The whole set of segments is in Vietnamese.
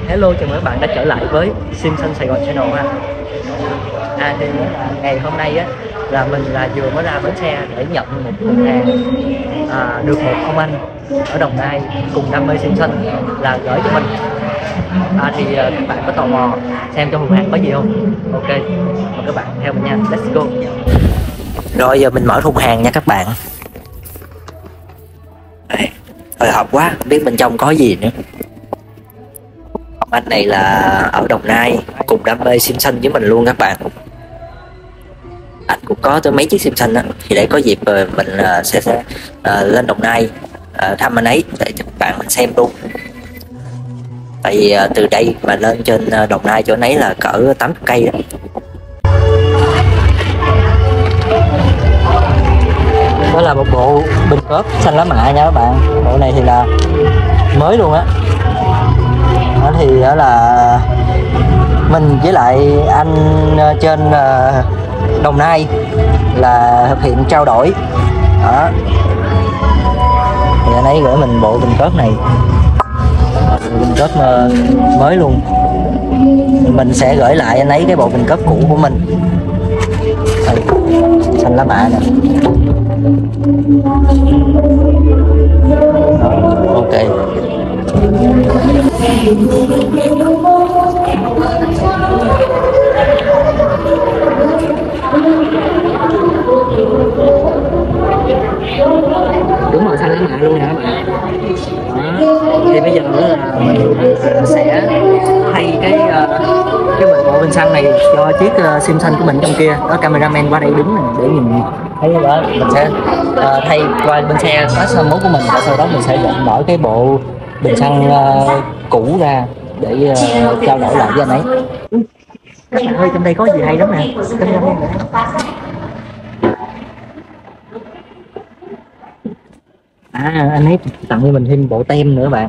Hello, chào mừng các bạn đã trở lại với Sim Xanh Sài Gòn Channel ha. Thì ngày hôm nay á là mình vừa mới ra bến xe để nhận một thùng hàng được một ông anh ở Đồng Nai cùng đam mê sim xanh là gửi cho mình. Thì các bạn có tò mò xem trong thùng hàng có gì không? Ok, mời các bạn theo mình nha. Let's go. Rồi giờ mình mở thùng hàng nha các bạn. Hồi hộp quá, không biết bên trong có gì nữa. Ông anh này là ở Đồng Nai cùng đam mê sim xanh với mình luôn các bạn. Anh cũng có tới mấy chiếc sim xanh á, thì để có dịp mình sẽ lên Đồng Nai thăm anh ấy để cho các bạn mình xem luôn. Tại vì từ đây mà lên trên Đồng Nai chỗ nấy là cỡ 80 cây đó. Đó là một bộ bình cốp xanh lá mạ nha các bạn. Bộ này thì là mới luôn á. Đó thì đó là mình với lại anh trên Đồng Nai là thực hiện trao đổi đó. Thì anh ấy gửi mình bộ bình cốp này, bình cốp mới luôn. Mình sẽ gửi lại anh ấy cái bộ bình cốp cũ của mình. Đây, xanh lá mạ nè. Ok. Đúng màu xanh lá mạ luôn nha các bạn. Thì bây giờ là mình sẽ thay cái bộ bình xăng này cho chiếc sim xanh của mình trong kia. Đó, cameraman qua đây đứng này để nhìn thấy đó. Mình sẽ thay qua bên xe S21 của mình và sau đó mình sẽ mở cái bộ bình xăng cũ ra để trao đổi lại với anh ấy. Các bạn ơi, trong đây có gì hay lắm nè. Anh ấy tặng cho mình thêm bộ tem nữa bạn.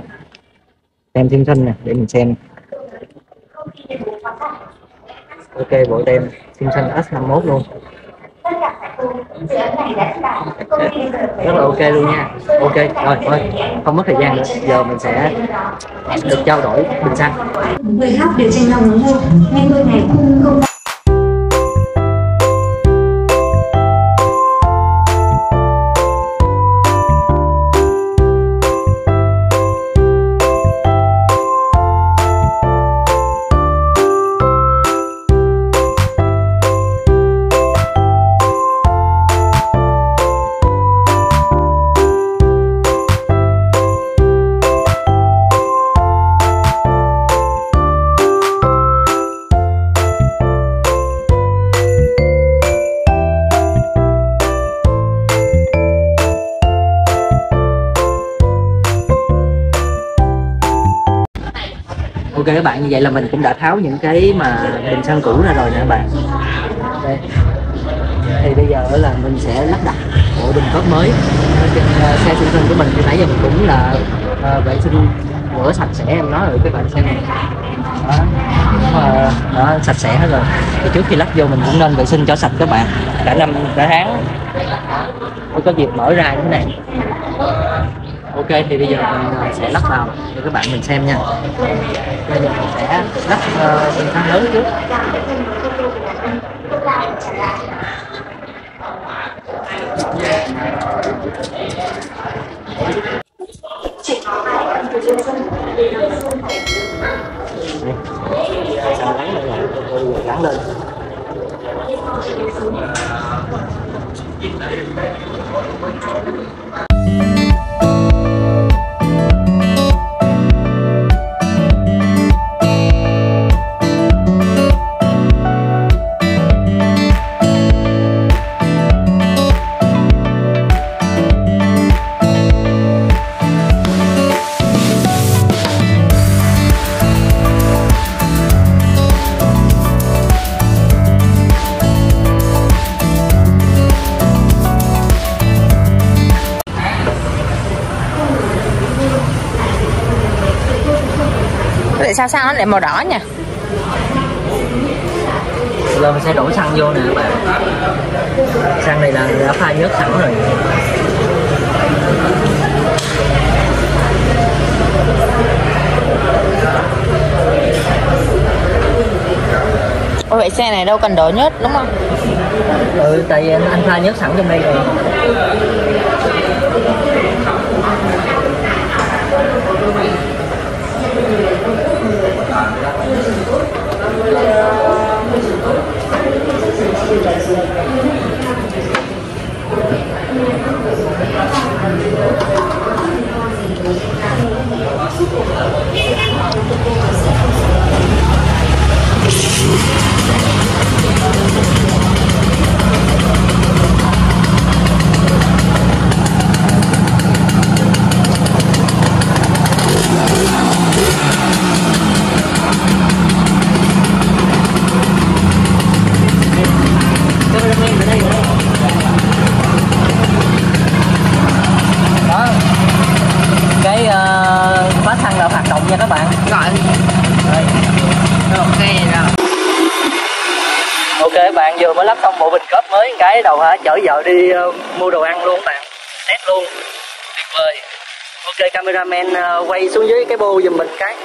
Tem sim xanh nè, để mình xem. Ok, bộ tem sim xanh S51 luôn. Rất là ok luôn nha. Ok, rồi thôi, không mất thời gian nữa. Giờ mình sẽ được trao đổi bình xăng. Người hát đều tranh lòng lắm thôi. Ngay đôi này không. Ok các bạn, như vậy là mình cũng đã tháo những cái mà bình xăng cũ ra rồi nè các bạn. Đây. Thì bây giờ là mình sẽ lắp đặt bộ bình cốp mới trên xe sim xanh của mình. Thì nãy giờ mình cũng là vệ sinh rửa sạch sẽ, em nói rồi các bạn xem này. Đó, sạch sẽ hết rồi. Thì trước khi lắp vô mình cũng nên vệ sinh cho sạch các bạn, cả năm cả tháng mới có dịp mở ra như thế này. Ok, thì bây giờ mình sẽ lắp vào cho các bạn mình xem nha. Bây giờ mình sẽ lắp bình xăng lớn trước. Gắn lên. Tại sao xăng nó lại màu đỏ nha? Giờ mình sẽ đổ xăng vô nè các bạn. Xăng này là đã pha nhớt sẵn rồi. vậy xe này đâu cần đổ nhớt đúng không? Ừ, tại vì anh pha nhớt sẵn trong đây rồi. Đó, cái khóa xăng là hoạt động nha các bạn. Gọi Đây. ok rồi. Ok các bạn, vừa mới lắp xong bộ bình cốp mới cái đầu hả, chở vợ đi mua đồ ăn luôn các bạn, test luôn, tuyệt vời. Ok cameraman quay xuống dưới cái bô giùm mình cái.